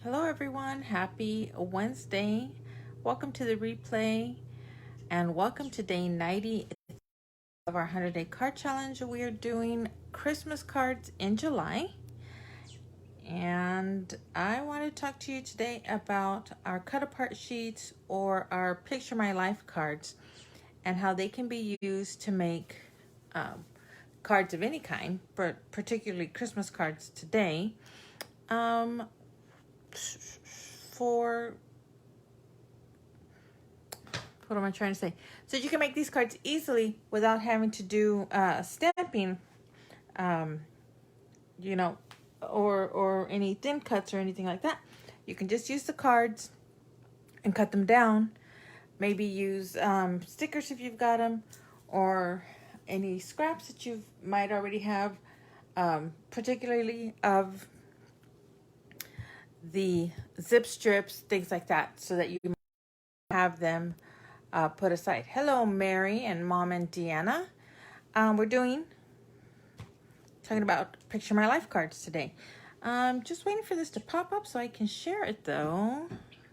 Hello everyone, happy Wednesday. Welcome to the replay and welcome to day 90 of our 100-day card challenge. We are doing Christmas cards in July. And I want to talk to you today about our cut apart sheets or our Picture My Life cards and how they can be used to make cards of any kind, but particularly Christmas cards today. For what am I trying to say? So you can make these cards easily without having to do stamping, you know, or any thin cuts or anything like that. You can just use the cards and cut them down. Maybe use stickers if you've got them, or any scraps that you might already have, particularly of the zip strips, things like that, so that you can have them put aside. Hello, Mary and Mom and Deanna. We're talking about Picture My Life cards today. Just waiting for this to pop up so I can share it though,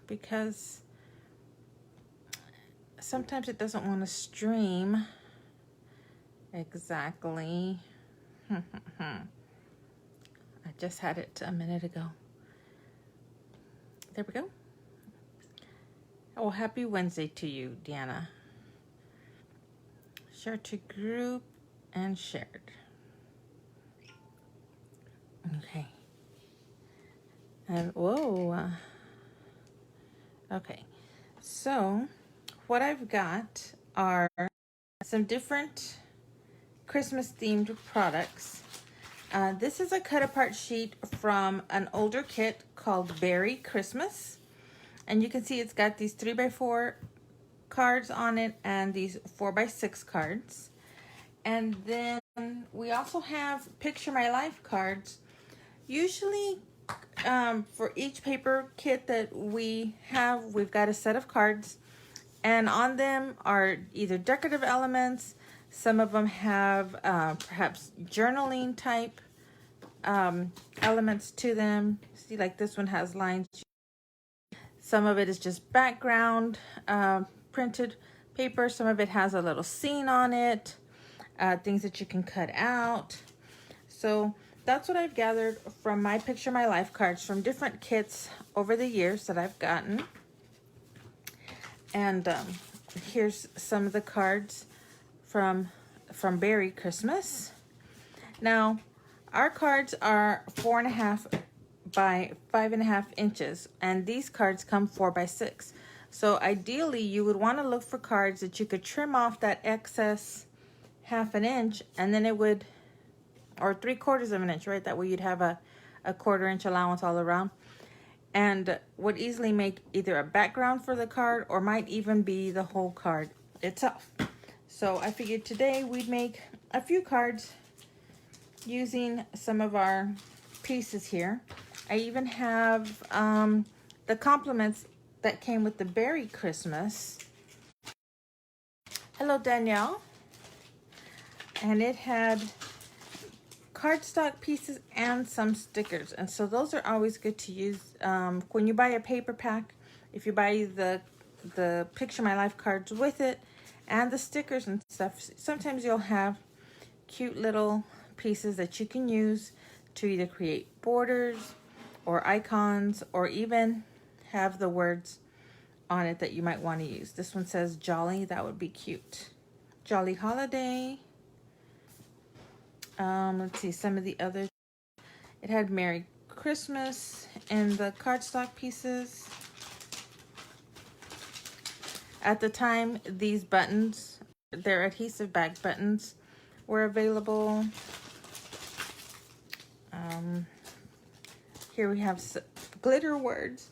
because sometimes it doesn't want to stream exactly. I just had it a minute ago. There we go. Oh, happy Wednesday to you, Deanna. Share to group and shared. Okay. And whoa. Okay. So what I've got are some different Christmas themed products. This is a cut apart sheet from an older kit called Berry Christmas. And you can see it's got these 3x4 cards on it and these 4x6 cards. And then we also have Picture My Life cards. Usually for each paper kit that we have, we've got a set of cards. And on them are either decorative elements. Some of them have perhaps journaling type elements to them. See, like this one has lines. Some of it is just background printed paper. Some of it has a little scene on it, things that you can cut out. So that's what I've gathered from my Picture My Life cards from different kits over the years that I've gotten. And here's some of the cards from Berry Christmas. Now, our cards are 4.5 by 5.5 inches, and these cards come 4x6. So ideally, you would want to look for cards that you could trim off that excess 1/2 inch, and then it would, or 3/4 of an inch, right? That way you'd have a 1/4 inch allowance all around, and would easily make either a background for the card or might even be the whole card itself. So I figured today we'd make a few cards using some of our pieces here. I even have the compliments that came with the Berry Christmas. Hello, Danielle. And it had cardstock pieces and some stickers. And so those are always good to use when you buy a paper pack. If you buy the Picture My Life cards with it and the stickers and stuff, sometimes you'll have cute little pieces that you can use to either create borders or icons, or even have the words on it that you might want to use. This one says Jolly. That would be cute. Jolly Holiday. Let's see some of the others. It had Merry Christmas in the cardstock pieces. At the time, these buttons, they're adhesive back buttons, were available. Here we have glitter words.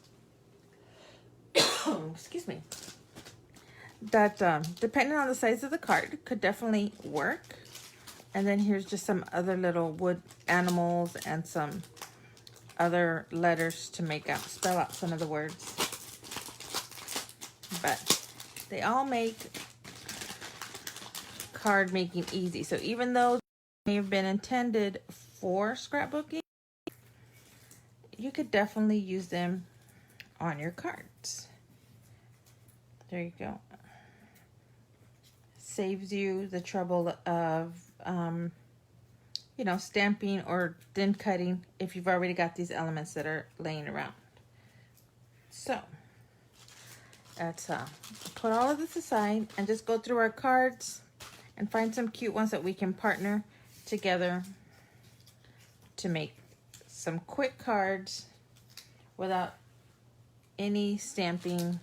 Excuse me. That, depending on the size of the card, could definitely work. And then here's just some other little wood animals and some other letters to spell out some of the words. But they all make card making easy. So even though they may have been intended for scrapbooking, you could definitely use them on your cards. There you go. Saves you the trouble of, you know, stamping or thin cutting if you've already got these elements that are laying around. So let's put all of this aside and just go through our cards and find some cute ones that we can partner together to make some quick cards without any stamping.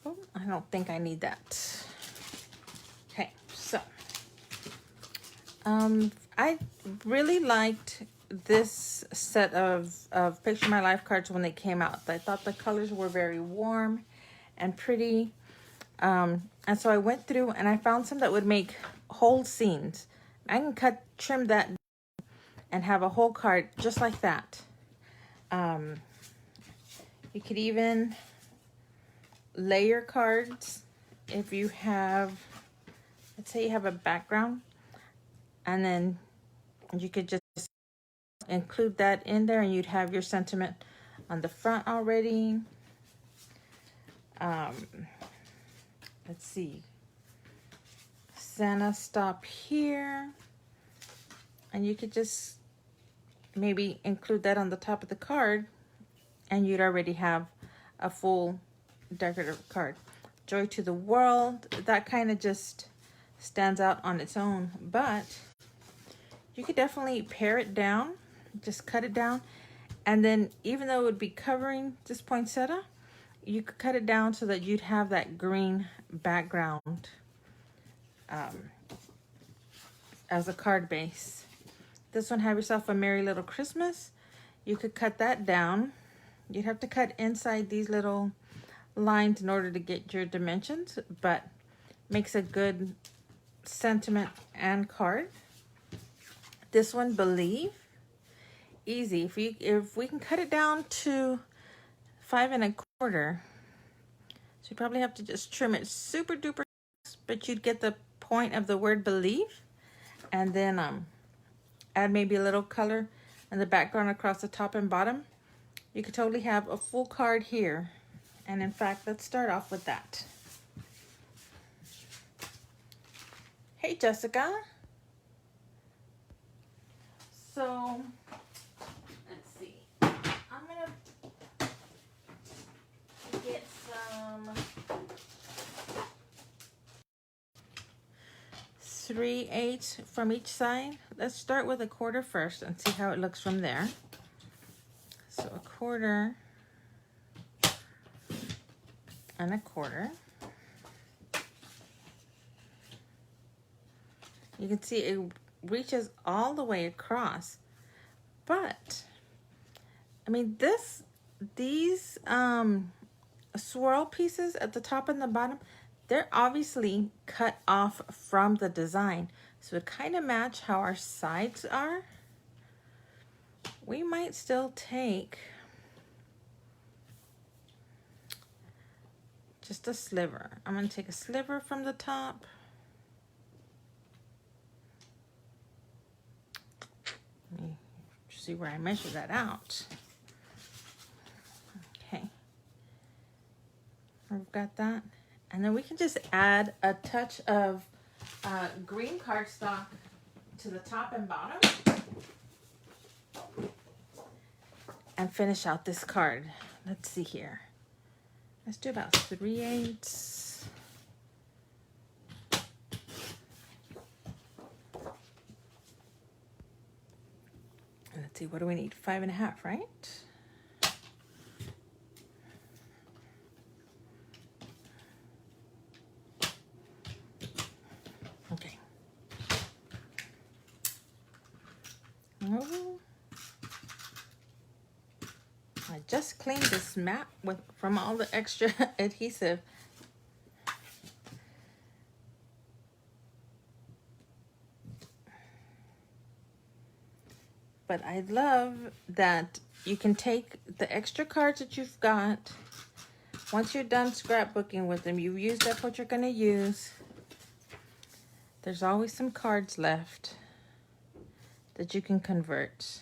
Oh, I don't think I need that. Okay, so I really liked this set of Picture My Life cards when they came out. I thought the colors were very warm and pretty. And so I went through and I found some that would make whole scenes. I can trim that and have a whole card just like that. You could even layer cards if you have, let's say you have a background, and then you could just include that in there and you'd have your sentiment on the front already. Let's see. Santa stop here. And you could just maybe include that on the top of the card and you'd already have a full decorative card. Joy to the world. That kind of just stands out on its own, but you could definitely pare it down, just cut it down, and then even though it would be covering this poinsettia, you could cut it down so that you'd have that green background as a card base. This one, Have Yourself a Merry Little Christmas. You could cut that down. You'd have to cut inside these little lines in order to get your dimensions, but makes a good sentiment and card. This one, Believe. Easy. If we can cut it down to 5 1/4, so you probably have to just trim it super duper, but you'd get the point of the word believe, and then add maybe a little color in the background across the top and bottom. You could totally have a full card here. And in fact, let's start off with that. Hey, Jessica. So, let's see. I'm gonna get some 3/8 from each side. Let's start with 1/4 first and see how it looks from there. So 1/4 and 1/4. You can see it reaches all the way across, but I mean these swirl pieces at the top and the bottom, they're obviously cut off from the design, so it kind of match how our sides are. We might still take just a sliver. I'm going to take a sliver from the top. Let me see where I measure that out. Okay. We've got that. And then we can just add a touch of green cardstock to the top and bottom and finish out this card. Let's see here. Let's do about 3/8. Let's see, what do we need? 5 1/2, right? Okay. Oh. I just cleaned this mat from all the extra adhesive. But I love that you can take the extra cards that you've got. Once you're done scrapbooking with them, you've used up what you're going to use. There's always some cards left. that you can convert.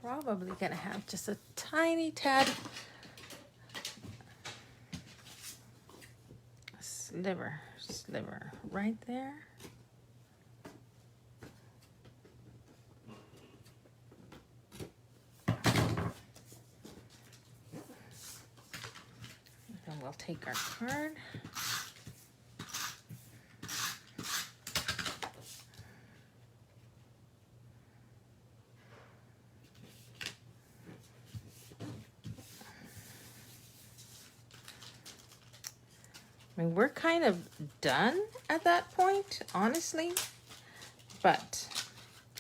Probably gonna have just a tiny tad sliver right there. Then we'll take our card. I mean, we're kind of done at that point, honestly, but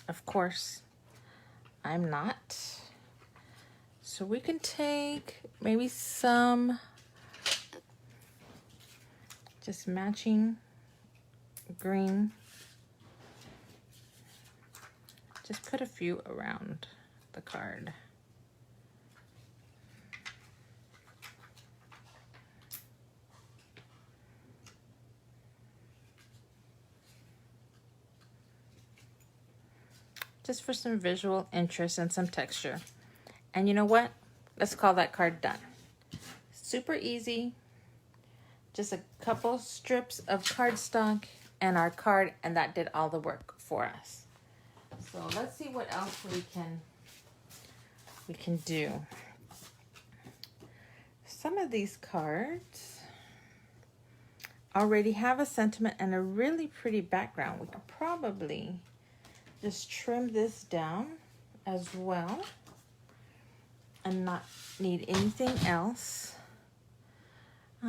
of course I'm not. So we can take maybe some just matching green. Just put a few around the card. Just for some visual interest and some texture. And you know what? Let's call that card done. Super easy. Just a couple strips of cardstock and our card, and that did all the work for us. So let's see what else we can do. Some of these cards already have a sentiment and a really pretty background. We could probably just trim this down as well and not need anything else. I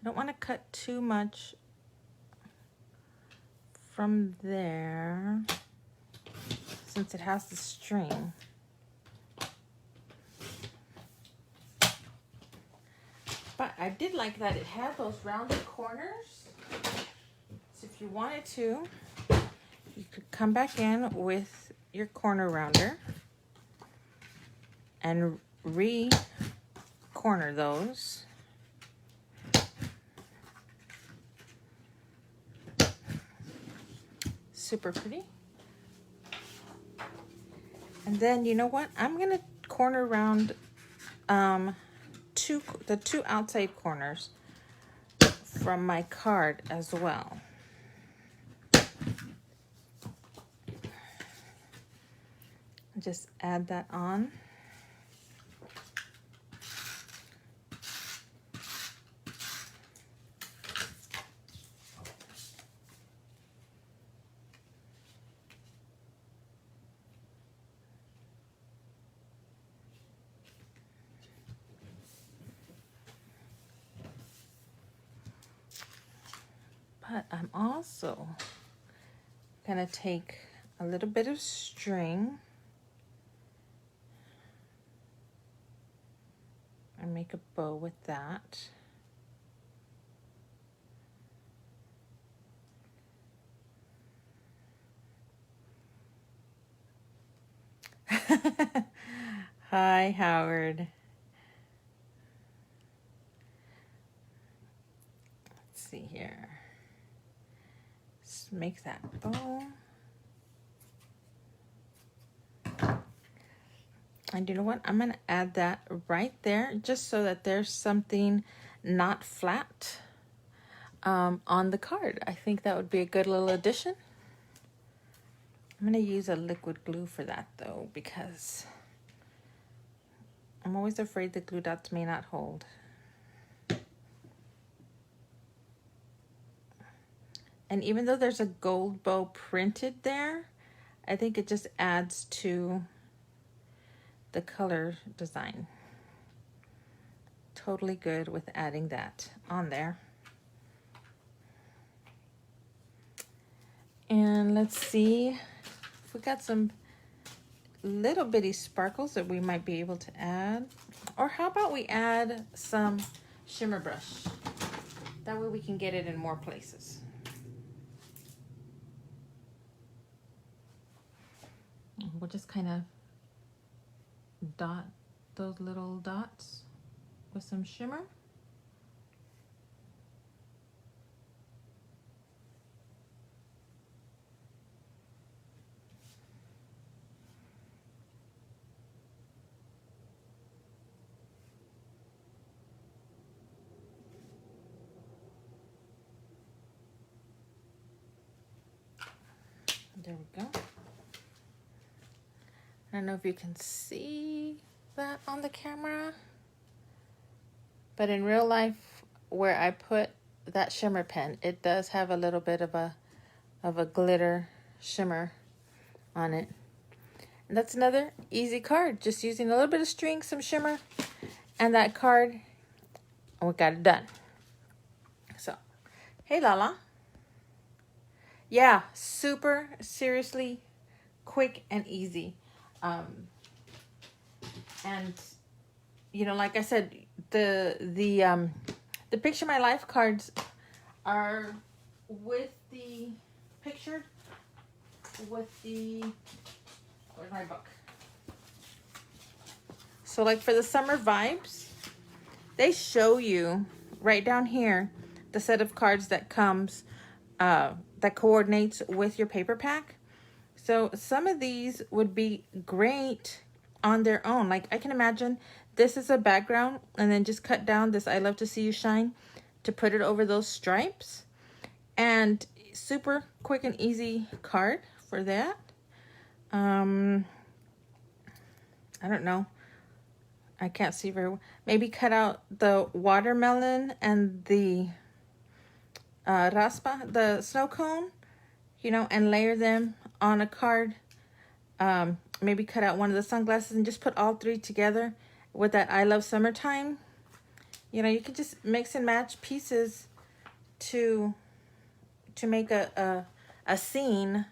don't want to cut too much from there since it has the string. But I did like that it had those rounded corners. So if you wanted to, you could come back in with your corner rounder and re-corner those. Super pretty. And then you know what? I'm gonna corner round the two outside corners from my card as well. Just add that on. But I'm also gonna take a little bit of string and make a bow with that. Hi, Howard. Let's see here. Let's make that bow. And you know what? I'm going to add that right there just so that there's something not flat on the card. I think that would be a good little addition. I'm going to use a liquid glue for that though, because I'm always afraid the glue dots may not hold. And even though there's a gold bow printed there, I think it just adds to the color design. Totally good with adding that on there. And let's see if we got some little bitty sparkles that we might be able to add. Or how about we add some shimmer brush? That way we can get it in more places. We'll just kind of dot those little dots with some shimmer. There we go. I don't know if you can see that on the camera, but in real life, where I put that shimmer pen, it does have a little bit of a glitter shimmer on it. And that's another easy card, just using a little bit of string, some shimmer, and that card, and we got it done. So, hey Lala. Yeah, super, seriously, quick and easy. And you know, like I said, the Picture My Life cards are with the pictured with the, where's my book? So like for the summer vibes, they show you right down here the set of cards that comes that coordinates with your paper pack. So some of these would be great on their own. Like I can imagine this is a background and then just cut down this I Love to See You Shine to put it over those stripes. And super quick and easy card for that. I don't know. I can't see very well. Maybe cut out the watermelon and the raspa, the snow cone, you know, and layer them on a card. Maybe cut out one of the sunglasses and just put all three together with that I Love Summertime. You know, you can just mix and match pieces to make a scene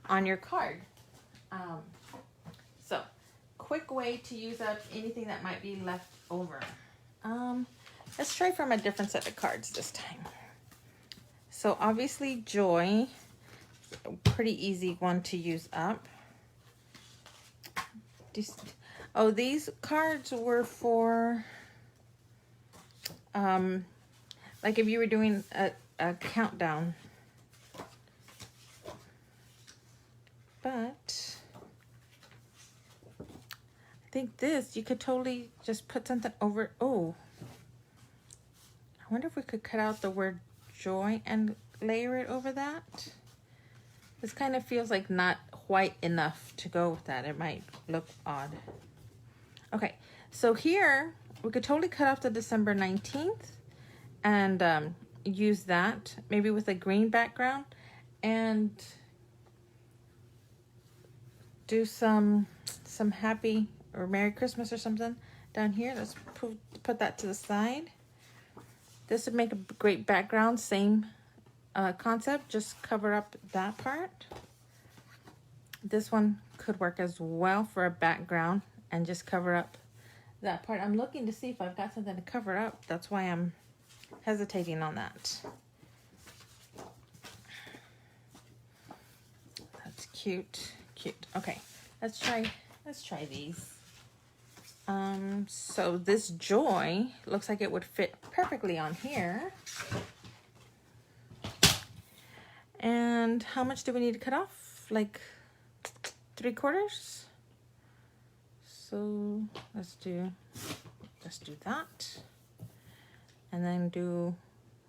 on your card. So quick way to use up anything that might be left over. Let's try from a different set of cards this time. So obviously Joy, pretty easy one to use up. These cards were for, like if you were doing a countdown. But I think this, you could totally just put something over. Oh, I wonder if we could cut out the word joy and layer it over that. This kind of feels like not white enough to go with that. It might look odd. Okay, so here we could totally cut off the December 19th and use that maybe with a green background and do some happy or Merry Christmas or something down here. Let's put that to the side. This would make a great background, same concept, just cover up that part. This one could work as well for a background and just cover up that part. I'm looking to see if I've got something to cover up. That's why I'm hesitating on that. That's cute. Okay, let's try these. So this Joy looks like it would fit perfectly on here. And how much do we need to cut off? Like 3/4. So let's do that. And then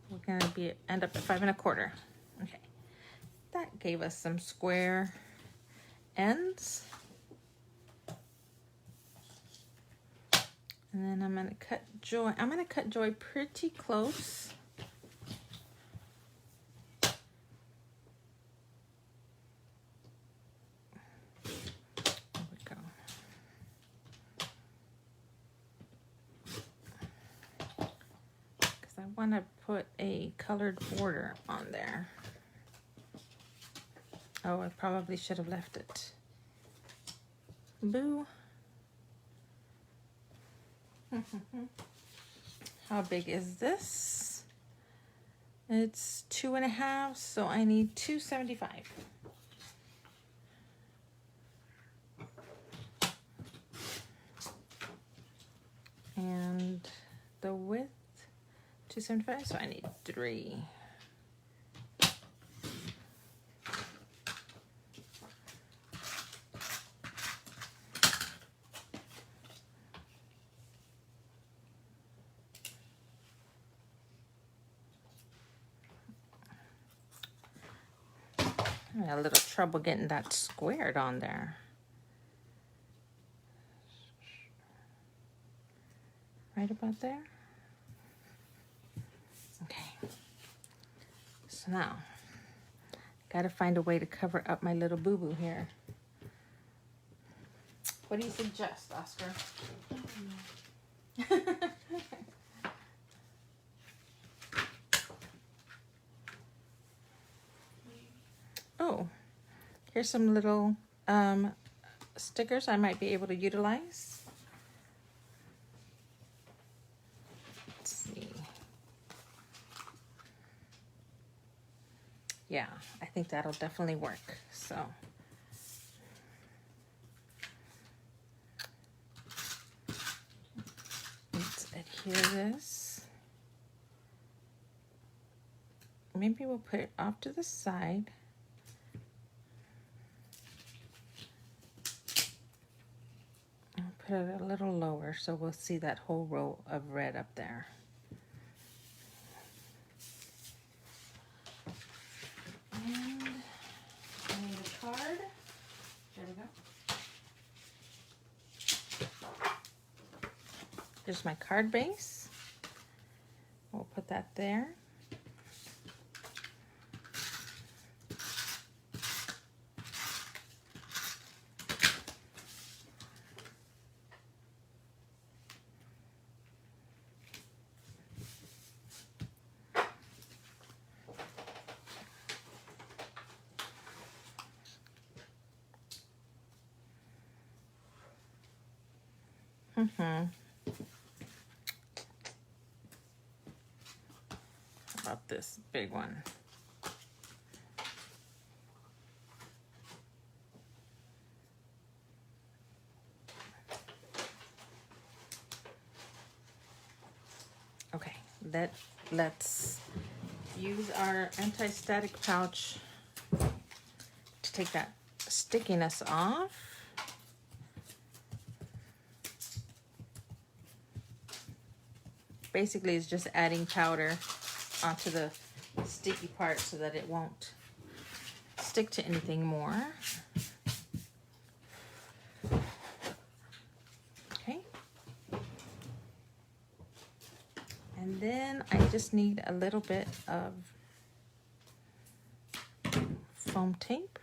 we're gonna end up at 5 1/4. Okay. That gave us some square ends. And then I'm gonna cut Joy. I'm gonna cut Joy pretty close. There we go. Because I want to put a colored border on there. Oh, I probably should have left it. Boo. How big is this? It's 2.5, so I need 275. And the width, 275, so I need 3. I had a little trouble getting that squared on there. Right about there. Okay. So now, gotta find a way to cover up my little boo-boo here. What do you suggest, Oscar? Oh, here's some little stickers I might be able to utilize. Let's see. Yeah, I think that'll definitely work. So let's adhere this. Maybe we'll put it off to the side. Put it a little lower so we'll see that whole row of red up there. And I need a card. There we go. Here's my card base. We'll put that there. How about this big one? Okay, let's use our anti-static pouch to take that stickiness off. Basically, it's just adding powder onto the sticky part so that it won't stick to anything more. Okay. And then I just need a little bit of foam tape.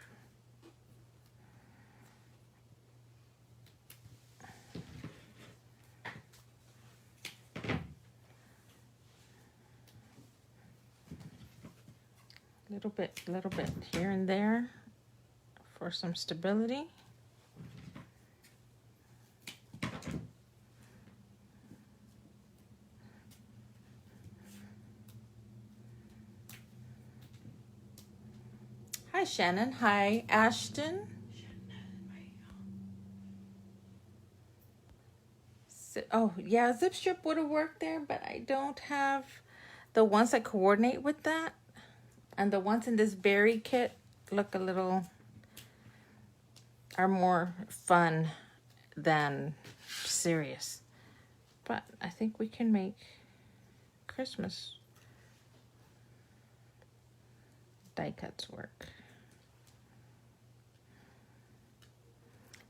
Little bit here and there for some stability. Hi, Shannon. Hi, Ashton. Oh, yeah, zip strip would have worked there, but I don't have the ones that coordinate with that. And the ones in this berry kit look a little, are more fun than serious. But I think we can make Christmas die cuts work.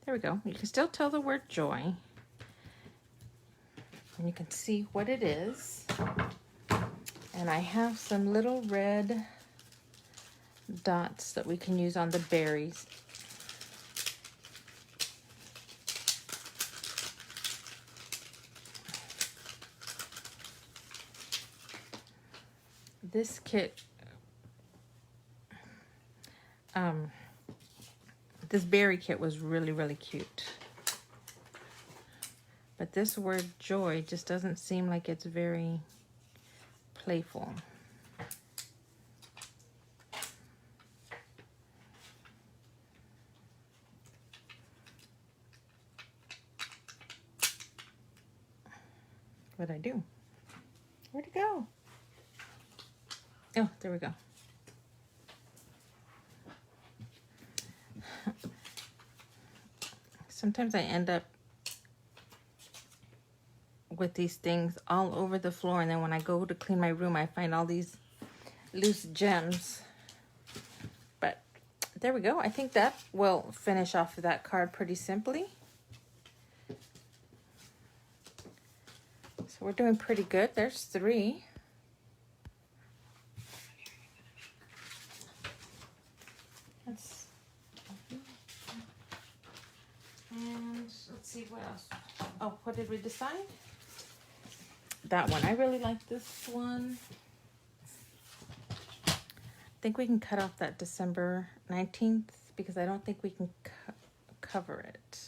There we go. You can still tell the word joy. And you can see what it is. And I have some little red dots that we can use on the berries. This kit, this berry kit was really, really cute. But this word joy just doesn't seem like it's very playful. What'd I do? Where'd it go? Oh, there we go. Sometimes I end up with these things all over the floor, and then when I go to clean my room, I find all these loose gems. But there we go. I think that will finish off that card pretty simply. So we're doing pretty good. There's 3. And let's see what else. Oh, what did we decide? That one. I really like this one. I think we can cut off that December 19th because I don't think we can cover it.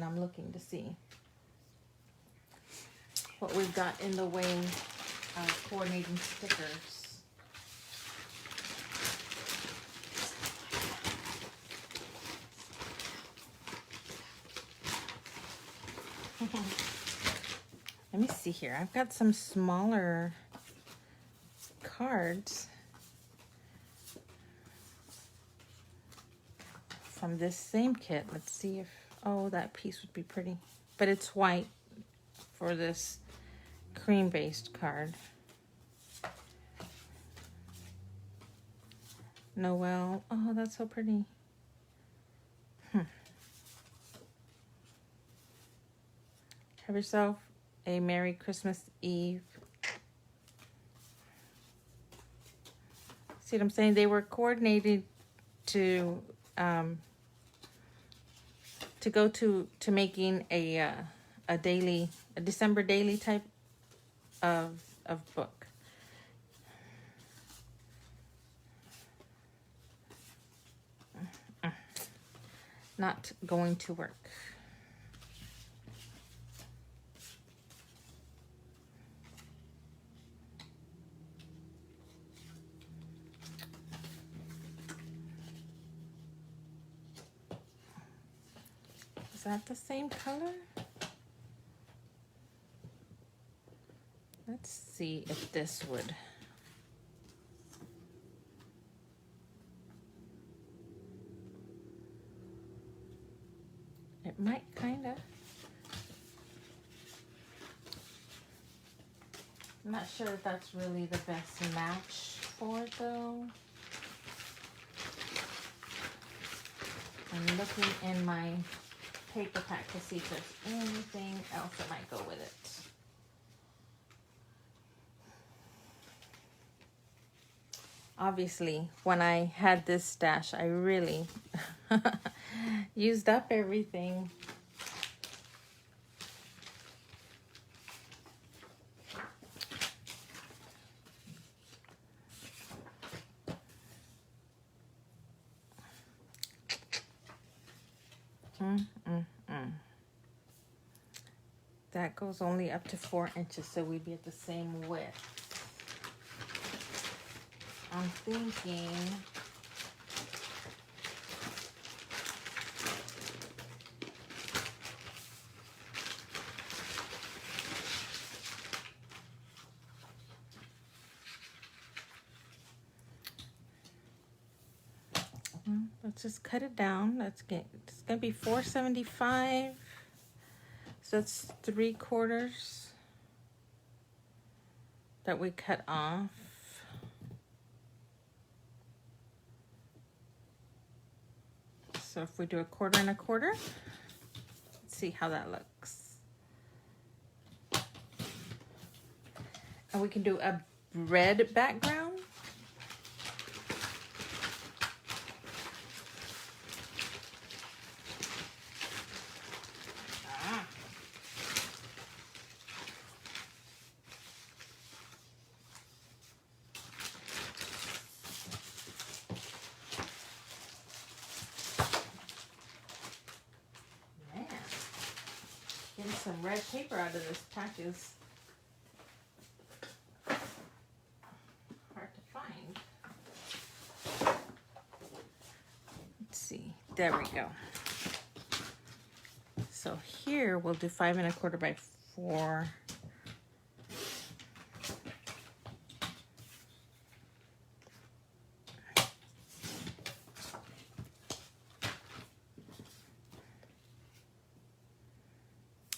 I'm looking to see what we've got in the way of coordinating stickers. Let me see here. I've got some smaller cards from this same kit. Let's see if, oh, that piece would be pretty. But it's white for this cream-based card. Noel. Oh, that's so pretty. Have yourself a Merry Christmas Eve. See what I'm saying? They were coordinated to go to making a December daily type of book. Not going to work. Is that the same color? Let's see if this would. It might kinda. I'm not sure if that's really the best match for it though. I'm looking in my paper pack to see if there's anything else that might go with it. Obviously, when I had this stash, I really used up everything. That goes only up to 4 inches, so we'd be at the same width. I'm thinking let's just cut it down. It's gonna be 475. So that's 3/4 that we cut off. So if we do 1/4 and 1/4, let's see how that looks. And we can do a red background. Getting some red paper out of this pack is hard to find. There we go. So here we'll do 5 1/4 by 4.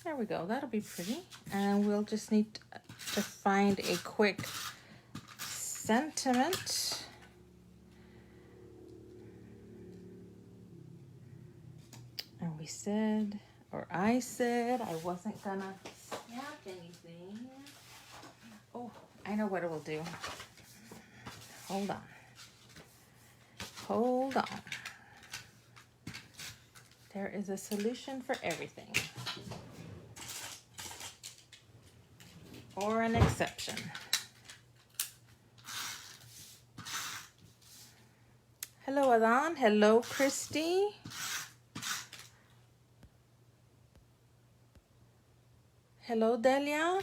There we go. That'll be pretty. And we'll just need to find a quick sentiment. And we said, or I said, I wasn't gonna snap anything. Oh, I know what it will do. Hold on. Hold on. There is a solution for everything. Or an exception. Hello, Adan. Hello, Christy. Hello, Delia.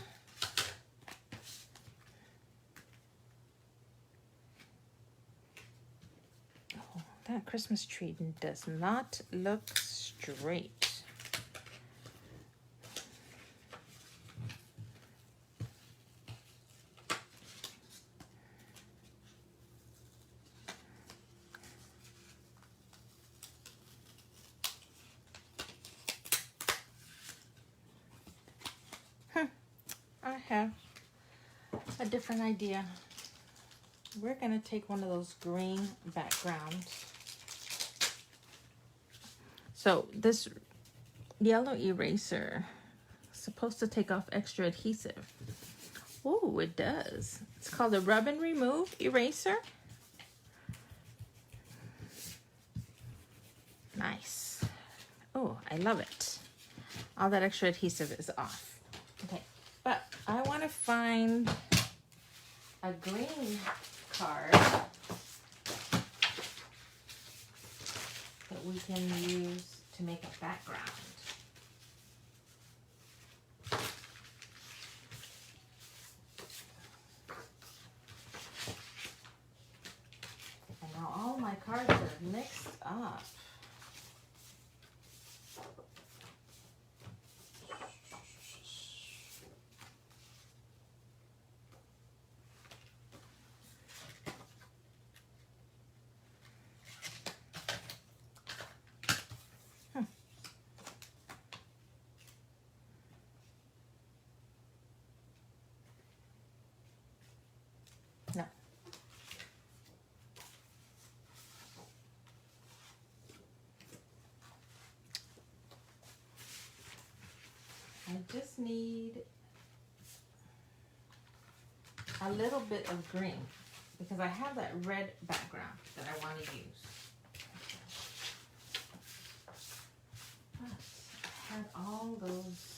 Oh, that Christmas tree does not look straight. I have a different idea. We're gonna take one of those green backgrounds. So this yellow eraser is supposed to take off extra adhesive. Oh, it does. It's called a Rub and Remove eraser. Nice. Oh, I love it. All that extra adhesive is off. Okay, but I want to find a green card that we can use to make a background. And now all my cards are mixed up. No. I just need a little bit of green because I have that red background that I want to use. But I had all those.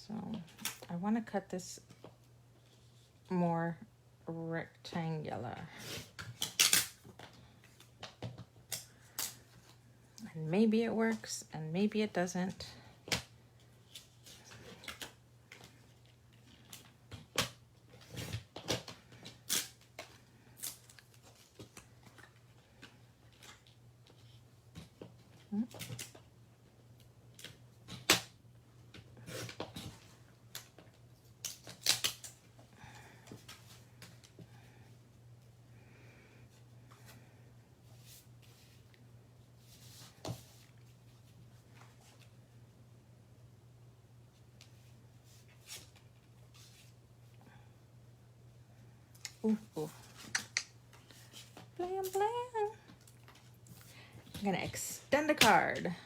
So I want to cut this more rectangular. And maybe it works and maybe it doesn't. Ooh, ooh. Blam, blam. I'm gonna extend a card.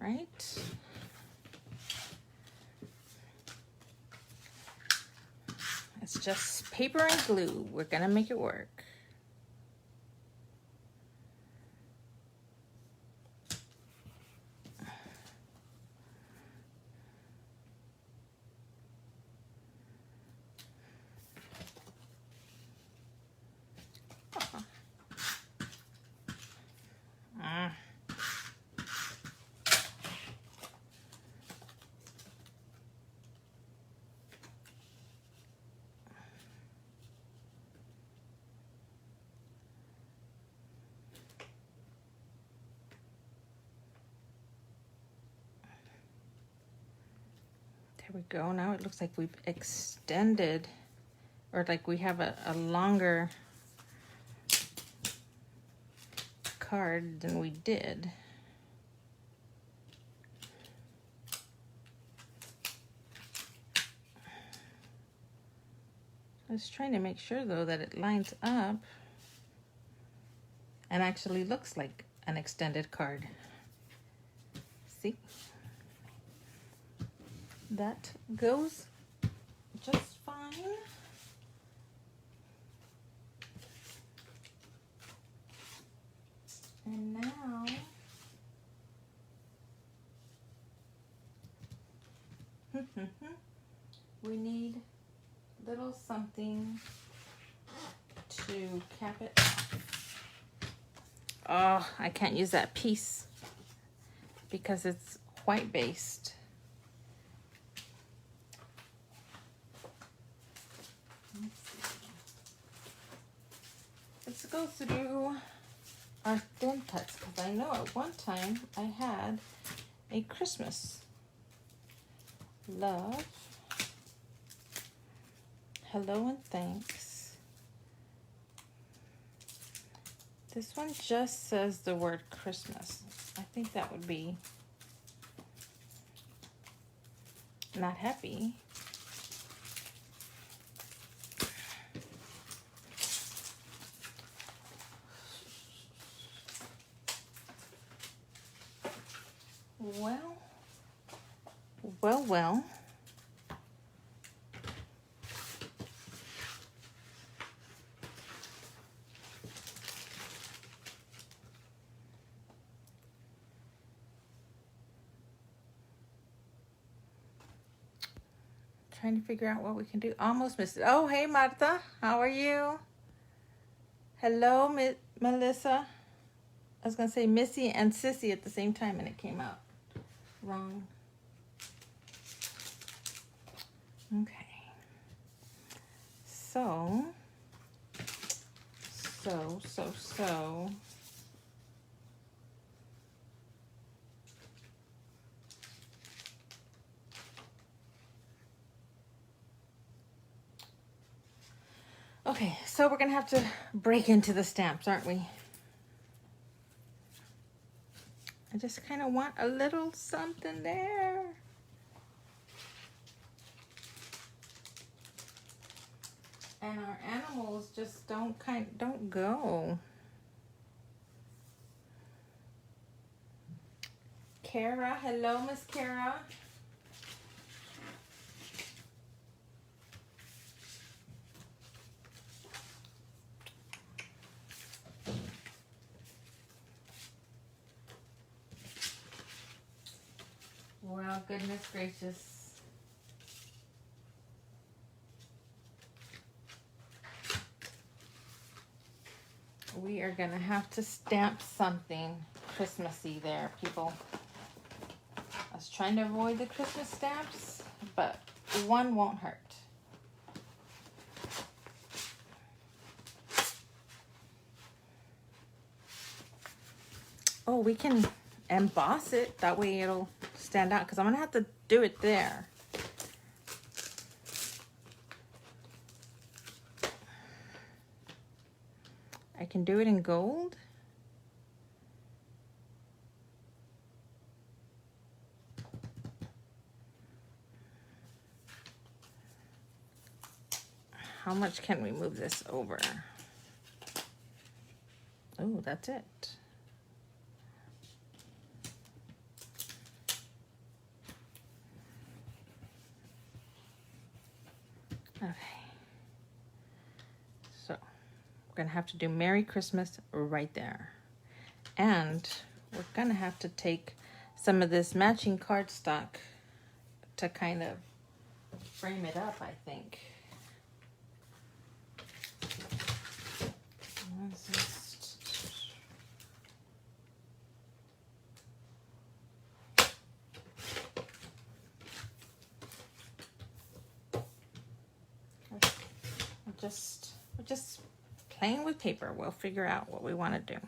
Right? It's just paper and glue. We're gonna make it work. we go. Now it looks like we've extended, or like we have a longer card than we did. I was trying to make sure though that it lines up and actually looks like an extended card. See? That goes just fine. And now we need little something to cap it off. Oh, I can't use that piece because it's white based. Let's go through our thin cuts, because I know at one time I had a Christmas. Love, hello and thanks. This one just says the word Christmas. I think that would be not happy. Well. Trying to figure out what we can do. Almost missed it. Oh, hey, Martha. How are you? Hello, Melissa. I was going to say Missy and Sissy at the same time, and it came out wrong. Okay. So. Okay, so we're going to have to break into the stamps, aren't we? I just kind of want a little something there. And our animals just don't go. Kara, hello, Miss Kara. Well, goodness gracious. We are gonna have to stamp something Christmassy there, people. I was trying to avoid the Christmas stamps, but one won't hurt. Oh, we can emboss it. That way it'll stand out, because I'm gonna have to do it there. I can do it in gold. How much can we move this over? Oh, that's it. Okay. So we're gonna have to do Merry Christmas right there. And we're gonna have to take some of this matching cardstock to kind of frame it up, I think. We're just playing with paper. We'll figure out what we want to do.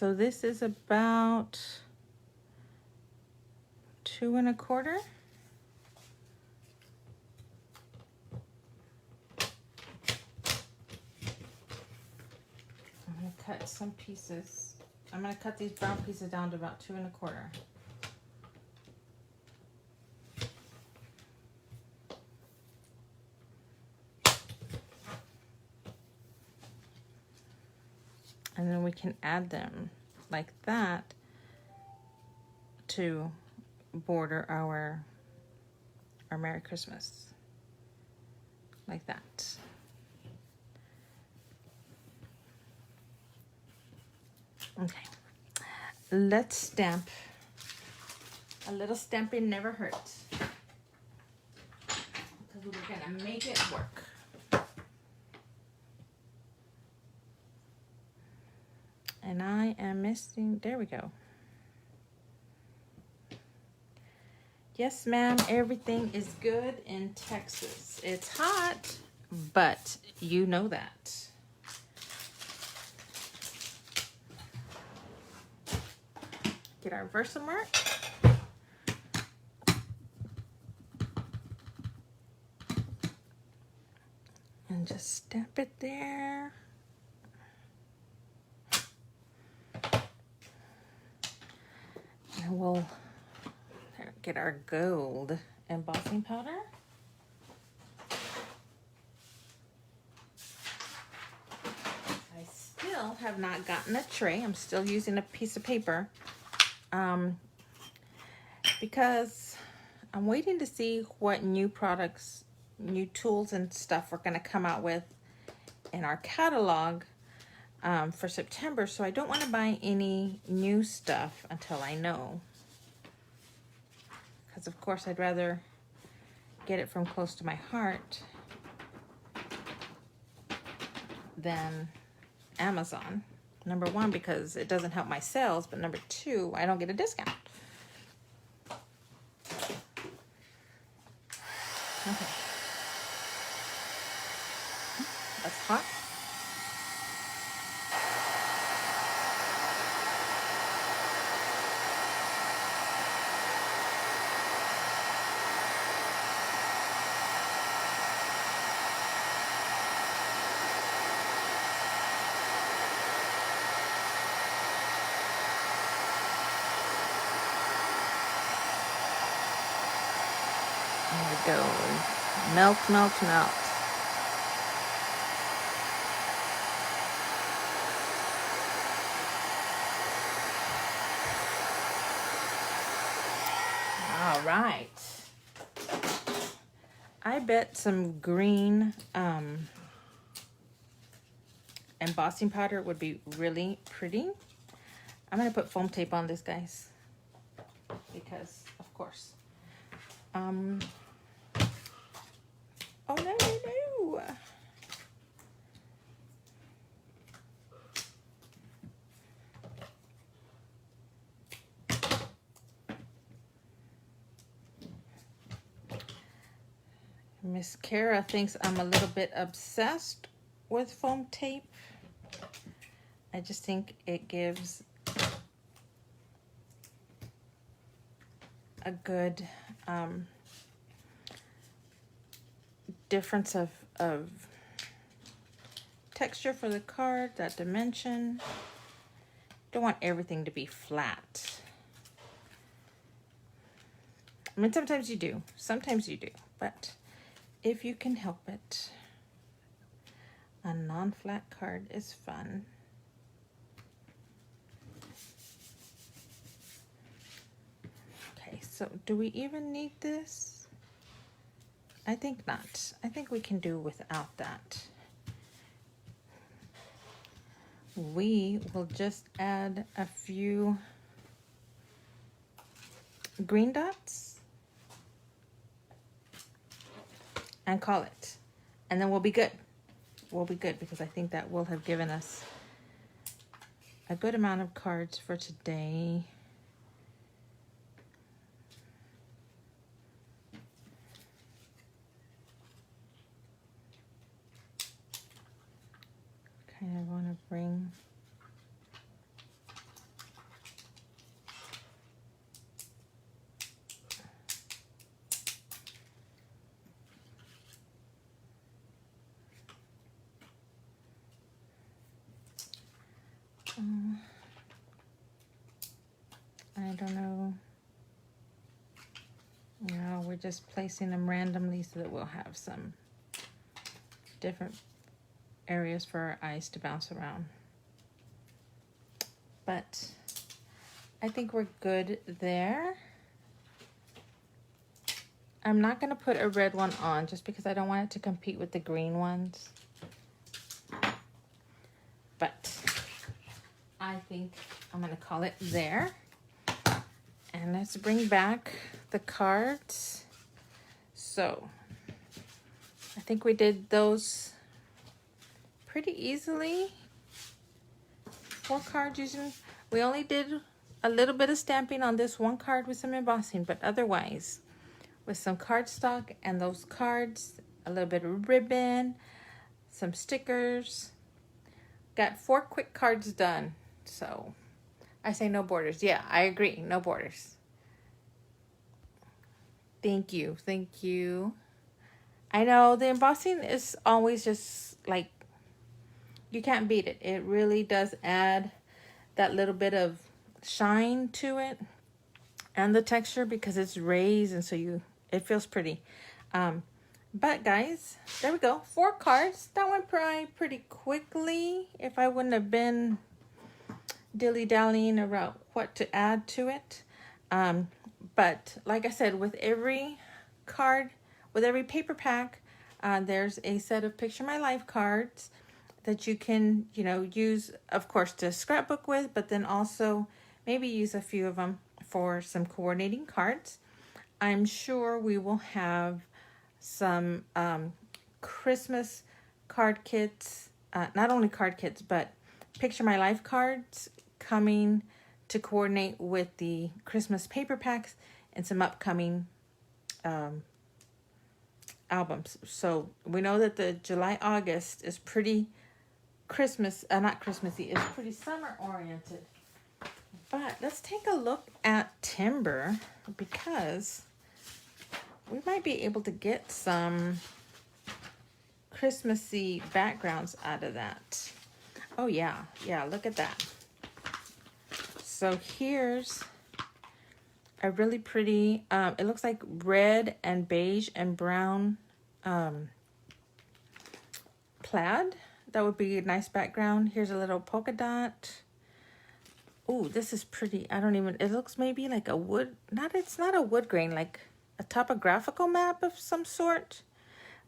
So this is about 2 1/4. I'm gonna cut some pieces. I'm gonna cut these brown pieces down to about 2 1/4. And then we can add them like that to border our Merry Christmas. Like that. Okay. Let's stamp. A little stamping never hurts. Because we're gonna make it work. And I am missing, there we go. Yes, ma'am, everything is good in Texas. It's hot, but you know that. Get our Versamark. And just stamp it there. And we'll get our gold embossing powder. I still have not gotten a tray. I'm still using a piece of paper because I'm waiting to see what new products, new tools and stuff we're going to come out with in our catalog for September. So I don't want to buy any new stuff until I know. Because of course I'd rather get it from close to my heart than Amazon. Number one, because it doesn't help my sales, but number two, I don't get a discount. Okay. That's hot. There we go. Melt, melt, melt. All right. I bet some green embossing powder would be really pretty. I'm going to put foam tape on this, guys, because of course. Oh, no, no, no. Miss Kara thinks I'm a little bit obsessed with foam tape. I just think it gives a good difference of texture for the card, that dimension. Don't want everything to be flat. I mean, sometimes you do, but if you can help it, a non-flat card is fun. Okay, so do we even need this? I think not. I think we can do without that. We will just add a few green dots and call it. And then we'll be good. We'll be good because I think that will have given us a good amount of cards for today. Kind of want to bring we're just placing them randomly so that we'll have some different areas for our eyes to bounce around. But I think we're good there. I'm not going to put a red one on just because I don't want it to compete with the green ones. But I think I'm going to call it there. And let's bring back the cards. So I think we did those pretty easily. 4 cards using, we only did a little bit of stamping on this one card with some embossing, but otherwise with some cardstock and those cards, a little bit of ribbon, some stickers. Got 4 quick cards done. So I say no borders. Yeah, I agree. No borders. Thank you. Thank you. I know the embossing is always just like, you can't beat it. It really does add that little bit of shine to it and the texture because it's raised, and so it feels pretty. But guys, there we go. 4 cards. That went pretty quickly. If I wouldn't have been dilly-dallying about what to add to it. But like I said, with every card, with every paper pack, there's a set of Picture My Life cards that you can, use, of course, to scrapbook with, but then also maybe use a few of them for some coordinating cards. I'm sure we will have some Christmas card kits, not only card kits, but Picture My Life cards coming to coordinate with the Christmas paper packs and some upcoming albums. So we know that the July-August is pretty Christmas, not Christmassy, it's pretty summer oriented. But let's take a look at timber because we might be able to get some Christmassy backgrounds out of that. Oh yeah, look at that. So here's a really pretty, it looks like red and beige and brown plaid. That would be a nice background. Here's a little polka dot. Oh, this is pretty. It looks maybe like a wood, it's not a wood grain, like a topographical map of some sort.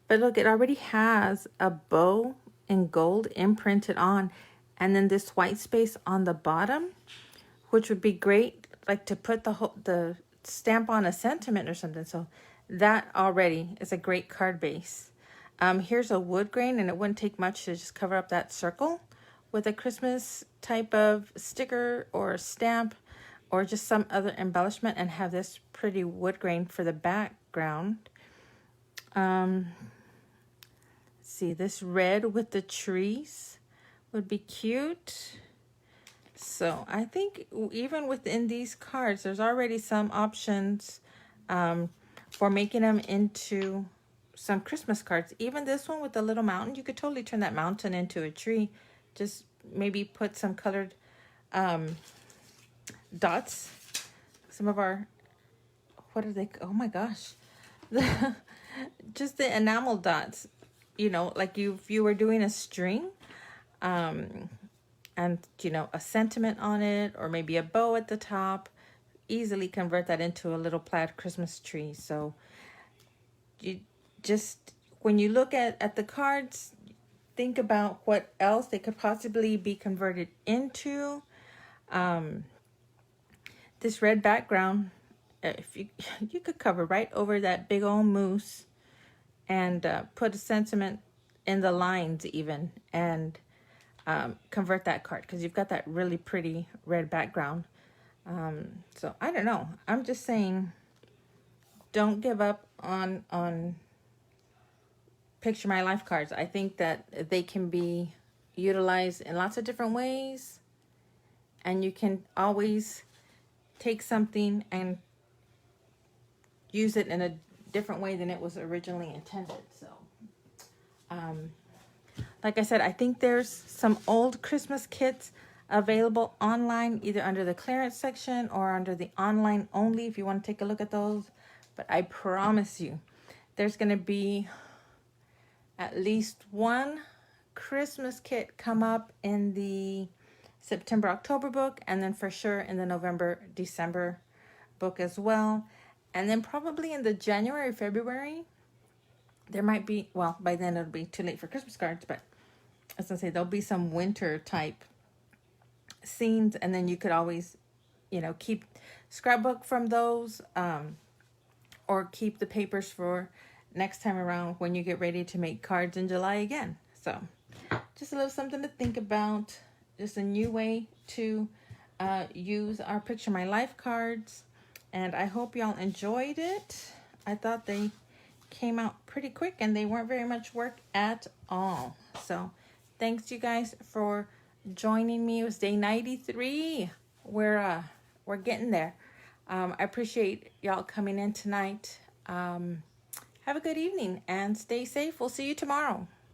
But look, it already has a bow in gold imprinted on, and then this white space on the bottom, which would be great, like to put the stamp on a sentiment or something. So that already is a great card base. Here's a wood grain, and it wouldn't take much to just cover up that circle with a Christmas type of sticker or stamp or just some other embellishment, and have this pretty wood grain for the background. Let's see, this red with the trees would be cute. So I think even within these cards, there's already some options for making them into some Christmas cards. Even this one with the little mountain, you could totally turn that mountain into a tree. Just maybe put some colored dots. Some of our, what are they? Oh my gosh. Just the enamel dots, like if you were doing a string, and a sentiment on it, or maybe a bow at the top, easily convert that into a little plaid Christmas tree. So you just, when you look at the cards, think about what else they could possibly be converted into. This red background, if you could cover right over that big old moose and put a sentiment in the lines even, and convert that card because you've got that really pretty red background. So I don't know. I'm just saying, don't give up on Picture My Life cards. I think that they can be utilized in lots of different ways, and you can always take something and use it in a different way than it was originally intended. So like I said, I think there's some old Christmas kits available online, either under the clearance section or under the online only, if you want to take a look at those. But I promise you, there's going to be at least one Christmas kit come up in the September, October book, and then for sure in the November, December book as well. And then probably in the January, February, there might be, well, by then it'll be too late for Christmas cards, but as I say, there'll be some winter type scenes, and then you could always, you know, keep scrapbook from those, or keep the papers for next time around when you get ready to make cards in July again. So just a little something to think about, just a new way to use our Picture My Life cards. And I hope y'all enjoyed it. I thought they came out pretty quick and they weren't very much work at all. So thanks you guys for joining me. It was day 93. We're getting there. I appreciate y'all coming in tonight. Have a good evening and stay safe. We'll see you tomorrow.